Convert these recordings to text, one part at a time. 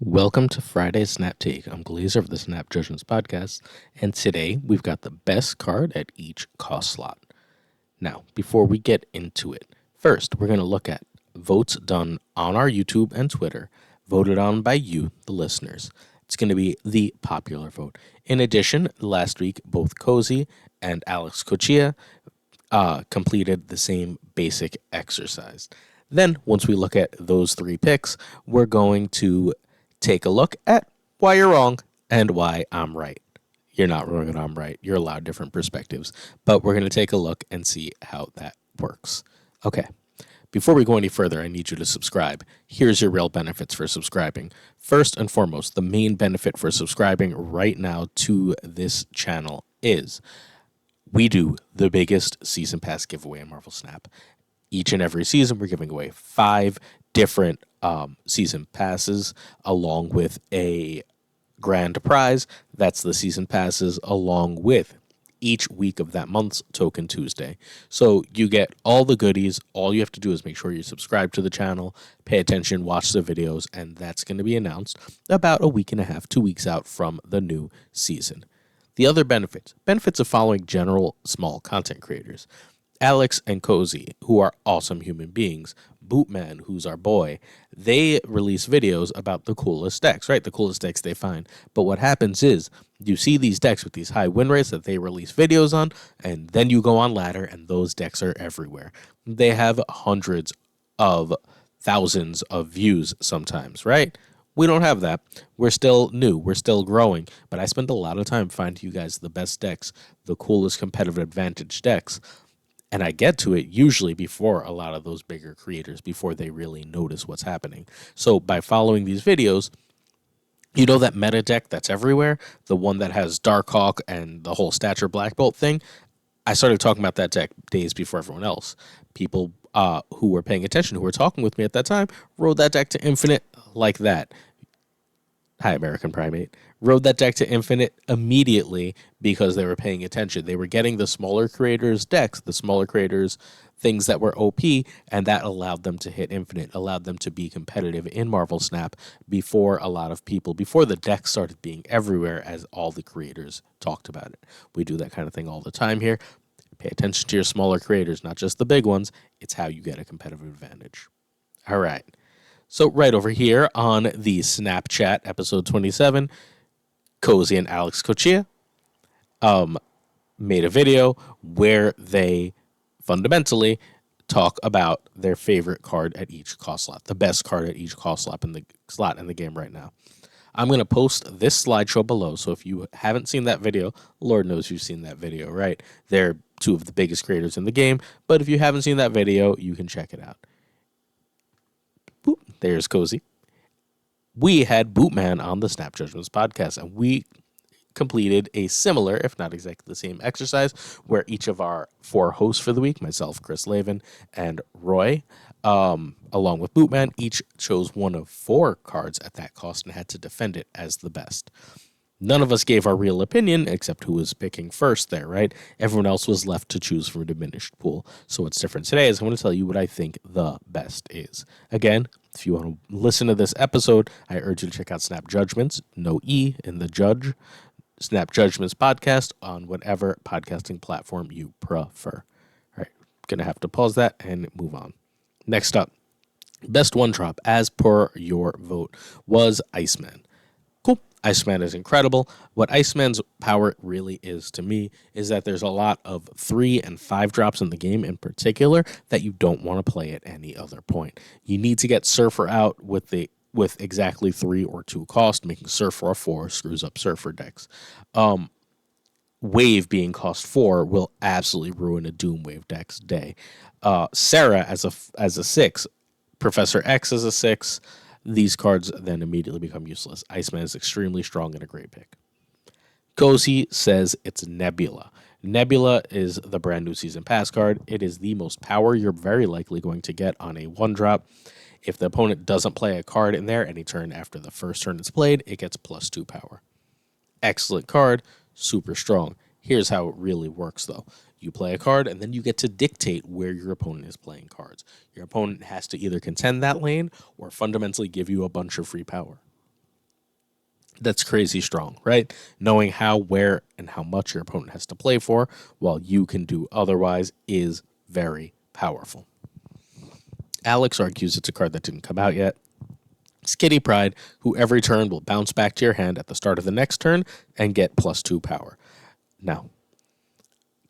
Welcome to Friday's Snap Take. I'm Glazer of the Snap Judgments podcast, and today we've got the best card at each cost slot. Now, before we get into it, first we're going to look at votes done on our YouTube and Twitter, voted on by you, the listeners. It's going to be the popular vote. In addition, last week, both Cozy and Alex Cochia completed the same basic exercise. Then, once we look at those three picks, we're going to take a look at why you're wrong and why I'm right. You're not wrong and I'm right. You're allowed different perspectives. But we're going to take a look and see how that works. Okay. Before we go any further, I need you to subscribe. Here's your real benefits for subscribing. First and foremost, the main benefit for subscribing right now to this channel is we do the biggest season pass giveaway in Marvel Snap. Each and every season, we're giving away 5 different season passes along with a grand prize. That's the season passes along with each week of that month's Token Tuesday. So you get all the goodies. All you have to do is make sure you subscribe to the channel, pay attention, watch the videos, and that's going to be announced about a week and a half, 2 weeks out from the new season. The other benefits of following general small content creators. Alex and Cozy, who are awesome human beings, Bootman, who's our boy, they release videos about the coolest decks, right? The coolest decks they find. But what happens is you see these decks with these high win rates that they release videos on, and then you go on Ladder, and those decks are everywhere. They have hundreds of thousands of views sometimes, right? We don't have that. We're still new. We're still growing. But I spend a lot of time finding you guys the best decks, the coolest competitive advantage decks. And I get to it usually before a lot of those bigger creators, before they really notice what's happening. So by following these videos, you know that meta deck that's everywhere, the one that has Darkhawk and the whole Stature Black Bolt thing? I started talking about that deck days before everyone else. People who were paying attention, who were talking with me at that time, rode that deck to infinite like that. Hi, American Primate. Rode that deck to infinite immediately because they were paying attention. They were getting the smaller creators' decks, the smaller creators' things that were OP, and that allowed them to hit infinite, allowed them to be competitive in Marvel Snap before a lot of people, before the deck started being everywhere as all the creators talked about it. We do that kind of thing all the time here. Pay attention to your smaller creators, not just the big ones. It's how you get a competitive advantage. All right. So right over here on the Snapchat episode 27, Cozy and Alex Cochia made a video where they fundamentally talk about their favorite card at each cost slot, the best card at each cost slot in the game right now. I'm going to post this slideshow below, so if you haven't seen that video, Lord knows you've seen that video, right? They're 2 of the biggest creators in the game, but if you haven't seen that video, you can check it out. Boop, there's Cozy. We had Bootman on the Snap Judgments podcast, and we completed a similar, if not exactly the same exercise, where each of our 4 hosts for the week, myself, Chris Lavin, and Roy, along with Bootman, each chose one of 4 cards at that cost and had to defend it as the best. None of us gave our real opinion, except who was picking first there, right? Everyone else was left to choose from a diminished pool. So what's different today is I'm going to tell you what I think the best is. Again, if you want to listen to this episode, I urge you to check out Snap Judgments, no E in the judge, Snap Judgments podcast on whatever podcasting platform you prefer. All right, going to have to pause that and move on. Next up, best one drop as per your vote was Iceman. Cool. Iceman is incredible. What Iceman's power really is to me is that there's a lot of 3 and 5 drops in the game in particular that you don't want to play at any other point. You need to get Surfer out with exactly 3 or 2 cost, making Surfer a 4 screws up Surfer decks. Wave being cost 4 will absolutely ruin a Doom Wave deck's day. Sera as a 6, Professor X as a 6, these cards then immediately become useless. Iceman is extremely strong and a great pick. Cozy says it's Nebula. Nebula is the brand new season pass card. It is the most power you're very likely going to get on a 1-drop. If the opponent doesn't play a card in there any turn after the first turn it's played, it gets +2 power. Excellent card, super strong. Here's how it really works, though. You play a card, and then you get to dictate where your opponent is playing cards. Your opponent has to either contend that lane or fundamentally give you a bunch of free power. That's crazy strong, right? Knowing how, where, and how much your opponent has to play for while you can do otherwise is very powerful. Alex argues it's a card that didn't come out yet. It's Kitty Pryde, who every turn will bounce back to your hand at the start of the next turn and get +2 power. Now,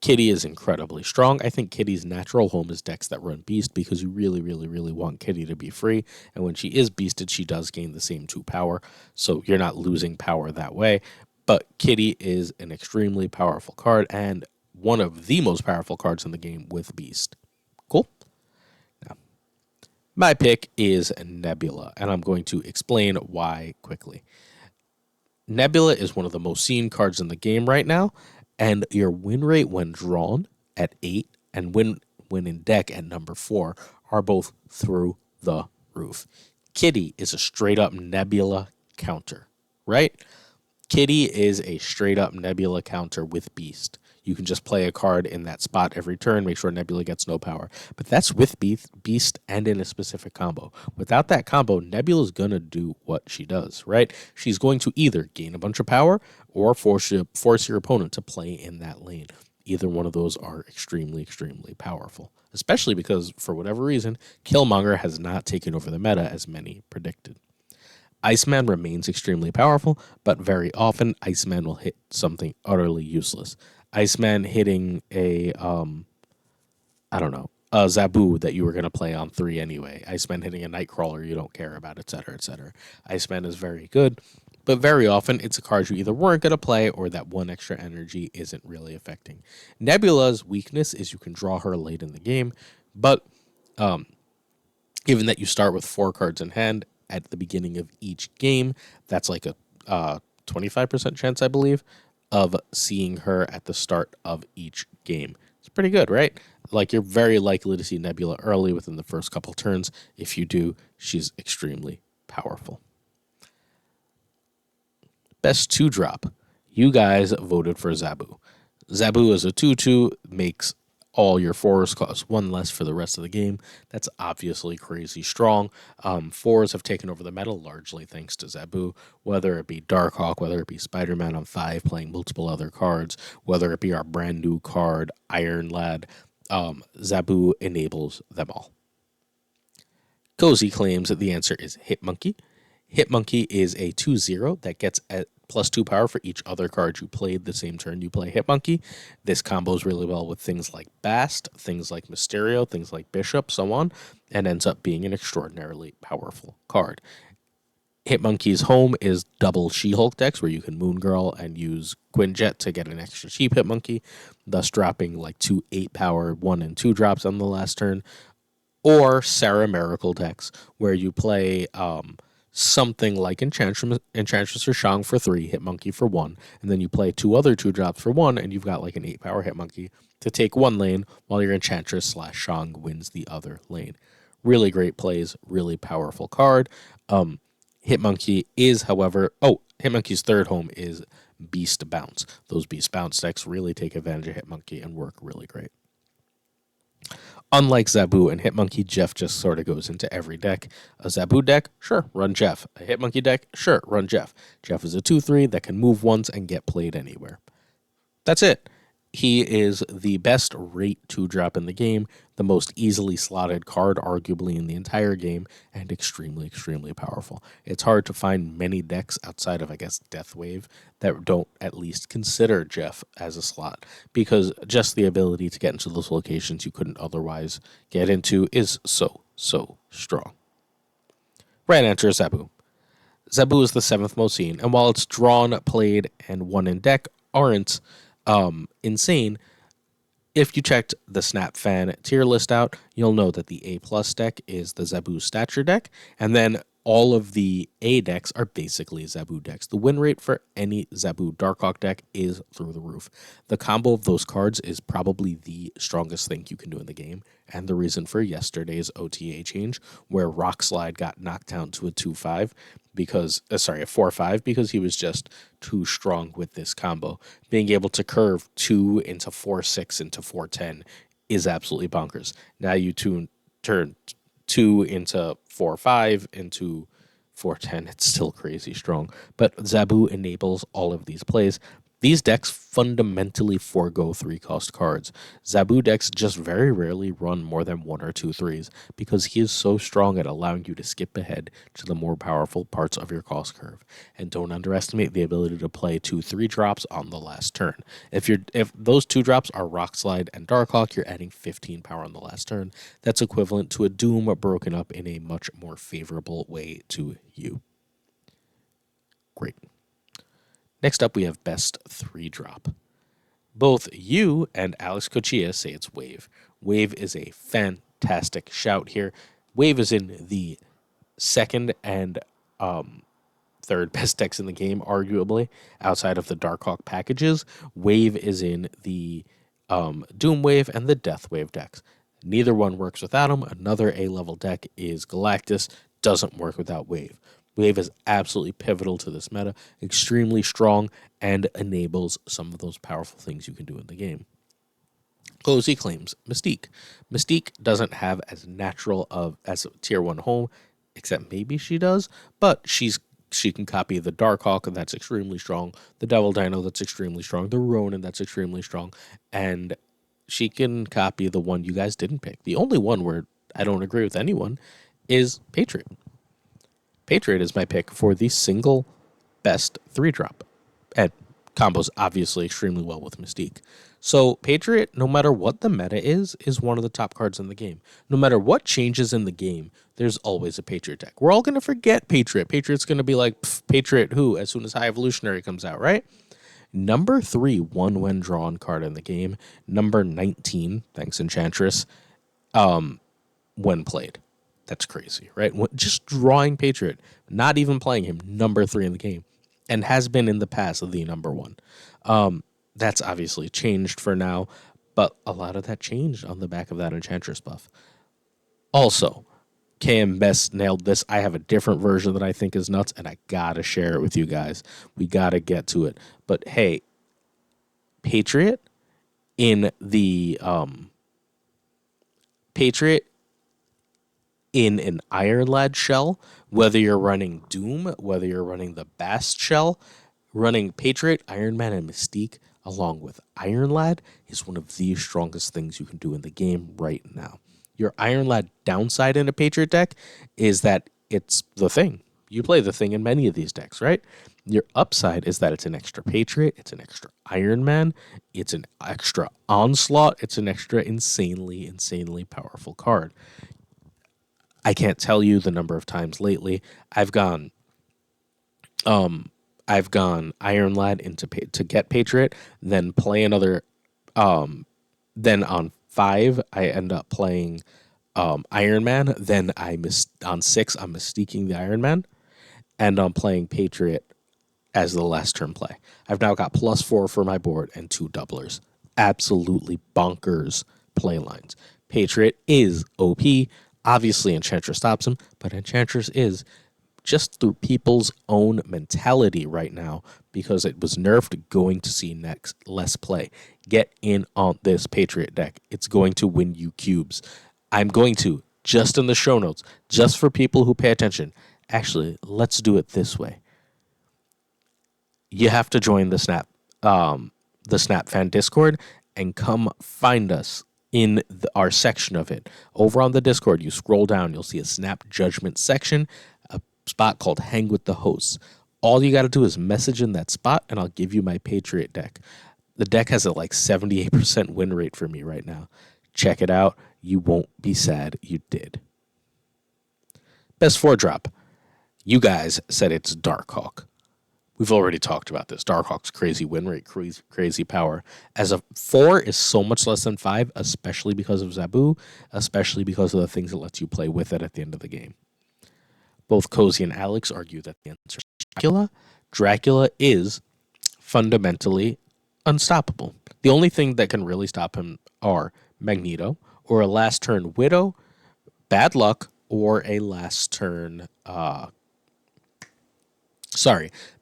Kitty is incredibly strong. I think Kitty's natural home is decks that run Beast because you really, really, really want Kitty to be free. And when she is beasted, she does gain the same 2 power. So you're not losing power that way. But Kitty is an extremely powerful card and one of the most powerful cards in the game with Beast. Cool? Now, my pick is Nebula, and I'm going to explain why quickly. Nebula is one of the most seen cards in the game right now, and your win rate when drawn at 8 and when in deck at number 4 are both through the roof. Kitty is a straight up Nebula counter, right? Kitty is a straight up Nebula counter with Beast. You can just play a card in that spot every turn, make sure Nebula gets no power. But that's with Beast and in a specific combo. Without that combo, Nebula's going to do what she does, right? She's going to either gain a bunch of power or force your opponent to play in that lane. Either one of those are extremely, extremely powerful, especially because, for whatever reason, Killmonger has not taken over the meta as many predicted. Iceman remains extremely powerful, but very often Iceman will hit something utterly useless. Iceman hitting a Zabu that you were going to play on 3 anyway. Iceman hitting a Nightcrawler you don't care about, etc., etc. Iceman is very good, but very often it's a card you either weren't going to play or that one extra energy isn't really affecting. Nebula's weakness is you can draw her late in the game, but given that you start with 4 cards in hand at the beginning of each game, that's like a 25% chance, I believe, of seeing her at the start of each game. It's pretty good, right? Like, you're very likely to see Nebula early within the first couple turns. If you do, she's extremely powerful. Best 2-drop. You guys voted for Zabu. Zabu is a 2/2, makes all your 4s cost 1 less for the rest of the game. That's obviously crazy strong. 4s have taken over the meta largely thanks to Zabu, whether it be Darkhawk, whether it be Spider-Man on 5 playing multiple other cards, whether it be our brand new card, Iron Lad. Zabu enables them all. Cozy claims that the answer is Hitmonkey. Hitmonkey is a 2/0 that gets at +2 power for each other card you played the same turn you play Hitmonkey. This combos really well with things like Bast, things like Mysterio, things like Bishop, so on, and ends up being an extraordinarily powerful card. Hitmonkey's home is double She-Hulk decks where you can Moon Girl and use Quinjet to get an extra cheap Hitmonkey, thus dropping like 2 8-power 1 and 2 drops on the last turn. Or Sera Miracle decks where you play something like Enchantress or Shang for 3, Hitmonkey for 1, and then you play 2 other 2-drops for 1, and you've got like an 8-power Hitmonkey to take 1 lane while your Enchantress / Shang wins the other lane. Really great plays, really powerful card. Hitmonkey is, however, Hitmonkey's third home is Beast Bounce. Those Beast Bounce decks really take advantage of Hitmonkey and work really great. Unlike Zabu and Hitmonkey, Jeff just sort of goes into every deck. A Zabu deck, sure, run Jeff. A Hitmonkey deck, sure, run Jeff. Jeff is a 2/3 that can move once and get played anywhere. That's it. He is the best rate 2-drop in the game, the most easily slotted card arguably in the entire game, and extremely, extremely powerful. It's hard to find many decks outside of, I guess, Deathwave that don't at least consider Jeff as a slot, because just the ability to get into those locations you couldn't otherwise get into is so, so strong. Right answer is Zabu. Zabu is the 7th most seen, and while it's drawn, played, and won in deck aren't insane, if you checked the Snap Fan tier list out, you'll know that the A+ deck is the Zabu Stature deck, and then all of the A decks are basically Zabu decks. The win rate for any Zabu Darkhawk deck is through the roof. The combo of those cards is probably the strongest thing you can do in the game, and the reason for yesterday's OTA change, where Rockslide got knocked down to a 2/5 because, a 4/5 because he was just too strong with this combo. Being able to curve 2 into 4/6 into 4/10 is absolutely bonkers. Now you turn 2 into 4/5 into 410. It's still crazy strong. But Zabu enables all of these plays. These decks fundamentally forego 3-cost cards. Zabu decks just very rarely run more than 1 or 2 threes because he is so strong at allowing you to skip ahead to the more powerful parts of your cost curve. And don't underestimate the ability to play 2-3 drops on the last turn. If those 2 drops are Rock Slide and Darkhawk, you're adding 15 power on the last turn. That's equivalent to a Doom broken up in a much more favorable way to you. Great. Next up, we have best 3-drop. Both you and Alex Cochia say it's Wave. Wave is a fantastic shout here. Wave is in the second and third best decks in the game, arguably, outside of the Darkhawk packages. Wave is in the Doom Wave and the Death Wave decks. Neither one works without them. Another A-level deck is Galactus. Doesn't work without Wave. Wave is absolutely pivotal to this meta, extremely strong, and enables some of those powerful things you can do in the game. Cozy claims Mystique. Mystique doesn't have as natural as a tier 1 home, except maybe she does, but she can copy the Darkhawk, that's extremely strong, the Devil Dino, that's extremely strong, the Ronin, that's extremely strong, and she can copy the one you guys didn't pick. The only one where I don't agree with anyone is Patriot. Patriot is my pick for the single best 3-drop. And combos obviously extremely well with Mystique. So Patriot, no matter what the meta is one of the top cards in the game. No matter what changes in the game, there's always a Patriot deck. We're all going to forget Patriot. Patriot's going to be like, Patriot who? As soon as High Evolutionary comes out, right? Number 3, one when drawn card in the game. Number 19, thanks Enchantress, when played. That's crazy, right? Just drawing Patriot, not even playing him, number 3 in the game, and has been in the past the number 1. That's obviously changed for now, but a lot of that changed on the back of that Enchantress buff. Also, KM Best nailed this. I have a different version that I think is nuts, and I gotta share it with you guys. We gotta get to it. But hey, Patriot in the Patriot in an Iron Lad shell, whether you're running Doom, whether you're running the Bast shell, running Patriot, Iron Man, and Mystique along with Iron Lad is one of the strongest things you can do in the game right now. Your Iron Lad downside in a Patriot deck is that it's the Thing. You play the Thing in many of these decks, right? Your upside is that it's an extra Patriot, it's an extra Iron Man, it's an extra Onslaught, it's an extra insanely, insanely powerful card. I can't tell you the number of times lately I've gone Iron Lad to get Patriot, then play another. Then on 5 I end up playing Iron Man. Then on 6 I'm mistaking the Iron Man, and I'm playing Patriot as the last turn play. I've now got +4 for my board and 2 doublers. Absolutely bonkers play lines. Patriot is OP. Obviously, Enchantress stops him, but Enchantress is just through people's own mentality right now, because it was nerfed, going to see less play. Get in on this Patriot deck. It's going to win you cubes. I'm going to, just in the show notes, just for people who pay attention. Actually, let's do it this way. You have to join the Snap Fan Discord and come find us in our section of it. Over on the Discord, you scroll down, you'll see a Snap Judgment section, a spot called Hang with the Hosts. All you got to do is message in that spot, and I'll give you my Patriot deck. The deck has a 78% win rate for me right now. Check it out. You won't be sad you did. Best 4-drop. You guys said it's Darkhawk. We've already talked about this. Darkhawk's crazy win rate, crazy power. As a 4 is so much less than 5, especially because of Zabu, especially because of the things it lets you play with it at the end of the game. Both Cozy and Alex argue that the answer is Dracula. Dracula is fundamentally unstoppable. The only thing that can really stop him are Magneto, or a last turn Widow, Bad Luck, or a last turn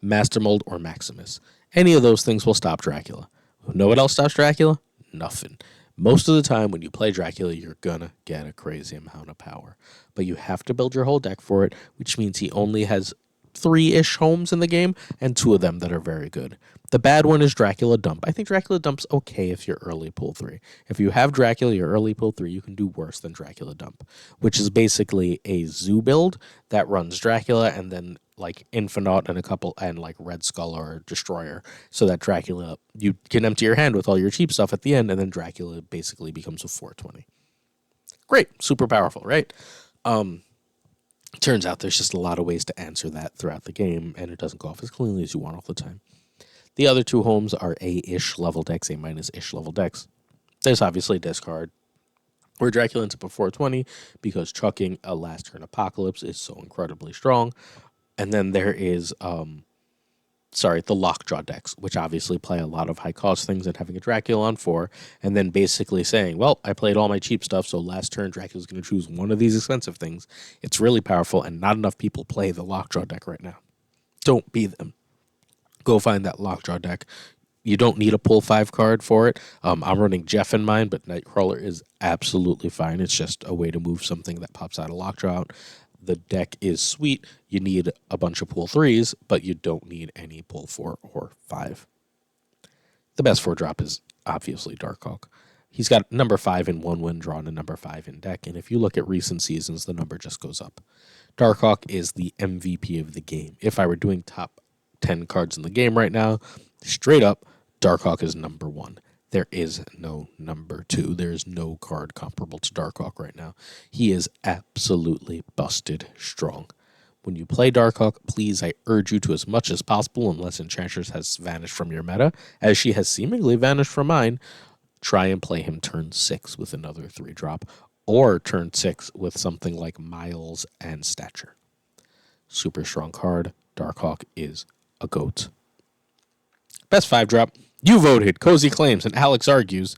Master Mold or Maximus. Any of those things will stop Dracula. Know what else stops Dracula? Nothing. Most of the time when you play Dracula, you're gonna get a crazy amount of power. But you have to build your whole deck for it, which means he only has 3-ish homes in the game, and 2 of them that are very good. The bad one is Dracula Dump. I think Dracula Dump's okay if you're early pull 3. If you have Dracula, you're early pull 3, you can do worse than Dracula Dump, which is basically a zoo build that runs Dracula and then like Infinite and a couple and like Red Skull or Destroyer, so that Dracula, you can empty your hand with all your cheap stuff at the end, and then Dracula basically becomes a 420. Great, super powerful, right? Turns out there's just a lot of ways to answer that throughout the game, and it doesn't go off as cleanly as you want all the time. The other 2 homes are A-ish level decks, A-ish level decks. There's obviously discard, where Dracula ends up at 420 because chucking a last turn apocalypse is so incredibly strong. And then there is, the lockjaw decks, which obviously play a lot of high cost things and having a Dracula on 4, and then basically saying, well, I played all my cheap stuff, so last turn Dracula's going to choose one of these expensive things. It's really powerful, and not enough people play the lockjaw deck right now. Don't be them. Go find that lockjaw deck. You don't need a pull 5 card for it. I'm running Jeff in mine, but Nightcrawler is absolutely fine. It's just a way to move something that pops out of lockjaw out. The deck is sweet. You need a bunch of pull 3s, but you don't need any pull 4 or 5. The best 4-drop is obviously Darkhawk. He's got number 5 in 1 win drawn and number 5 in deck, and if you look at recent seasons, the number just goes up. Darkhawk is the MVP of the game. If I were doing top 10 cards in the game right now, straight up, Darkhawk is number 1. There is no number 2. There is no card comparable to Darkhawk right now. He is absolutely busted strong. When you play Darkhawk, please, I urge you to, as much as possible, unless Enchantress has vanished from your meta, as she has seemingly vanished from mine, try and play him turn 6 with another 3-drop, or turn 6 with something like Miles and Stature. Super strong card. Darkhawk is a goat. Best 5-drop. You voted, Cozy claims, and Alex argues,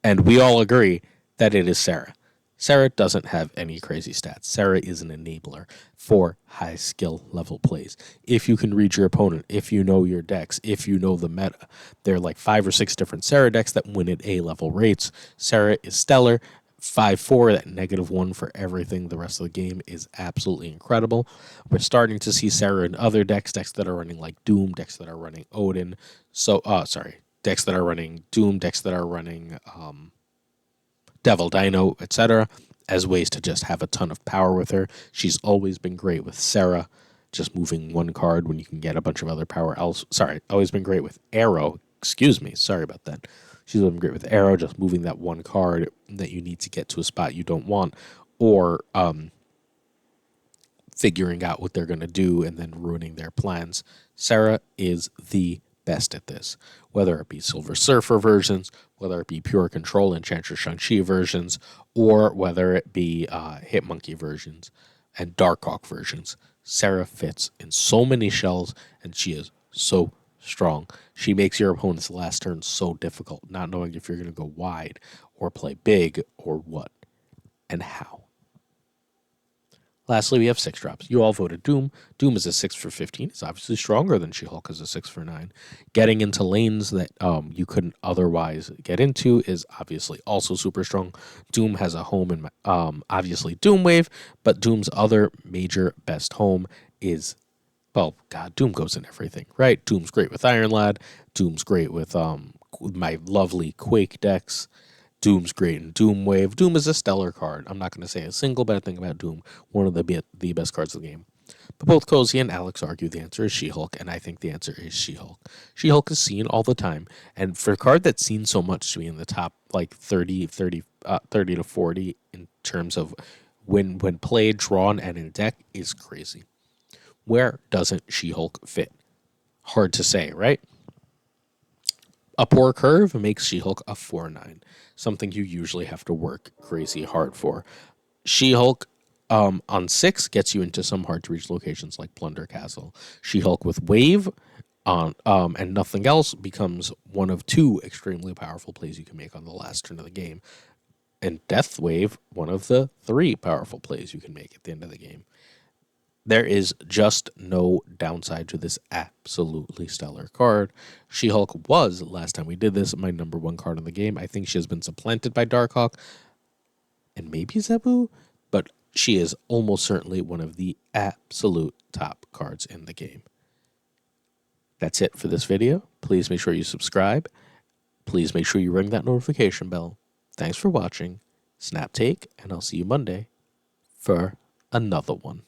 and we all agree that it is Sera. Sera doesn't have any crazy stats. Sera is an enabler for high skill level plays. If you can read your opponent, if you know your decks, if you know the meta, there are like 5 or 6 different Sera decks that win at A level rates. Sera is stellar. 5/4, that -1 for everything the rest of the game is absolutely incredible. We're starting to see Sera in other decks that are running like Doom, decks that are running Odin. Decks that are running Doom, decks that are running Devil Dino, etc., as ways to just have a ton of power with her. She's always been great with Sera, just moving 1 card when you can get a bunch of other power else. Always been great with Arrow. Excuse me, sorry about that. She's been great with Arrow, just moving that 1 card that you need to get to a spot you don't want, or figuring out what they're going to do and then ruining their plans. Sera is the best at this, whether it be Silver Surfer versions, whether it be Pure Control Enchantress Shang-Chi versions, or whether it be Hitmonkey versions and Darkhawk versions. Sera fits in so many shells, and she is so strong. She makes your opponent's last turn so difficult, not knowing if you're going to go wide or play big or what and how. Lastly, we have 6-drops. You all voted Doom. Doom is a 6 for 15. It's obviously stronger than She-Hulk as a 6 for 9. Getting into lanes that you couldn't otherwise get into is obviously also super strong. Doom has a home in obviously Doom Wave, but Doom's other major best home is, Doom goes in everything, right? Doom's great with Iron Lad. Doom's great with my lovely Quake decks. Doom's great in Doom Wave. Doom is a stellar card. I'm not going to say a single bad thing about Doom. One of the best cards of the game. But both Cozy and Alex argue the answer is She-Hulk, and I think the answer is She-Hulk. She-Hulk is seen all the time, and for a card that's seen so much to be in the top like 30 to 40 in terms of when played, drawn, and in deck is crazy. Where doesn't She-Hulk fit? Hard to say, right? A poor curve makes She-Hulk a 4/9, something you usually have to work crazy hard for. She-Hulk on 6 gets you into some hard-to-reach locations like Plunder Castle. She-Hulk with Wave on and nothing else becomes one of 2 extremely powerful plays you can make on the last turn of the game. And Death Wave, one of the 3 powerful plays you can make at the end of the game. There is just no downside to this absolutely stellar card. She-Hulk was, last time we did this, my number one card in the game. I think she has been supplanted by Darkhawk and maybe Zabu, but she is almost certainly one of the absolute top cards in the game. That's it for this video. Please make sure you subscribe. Please make sure you ring that notification bell. Thanks for watching. Snap Take, and I'll see you Monday for another one.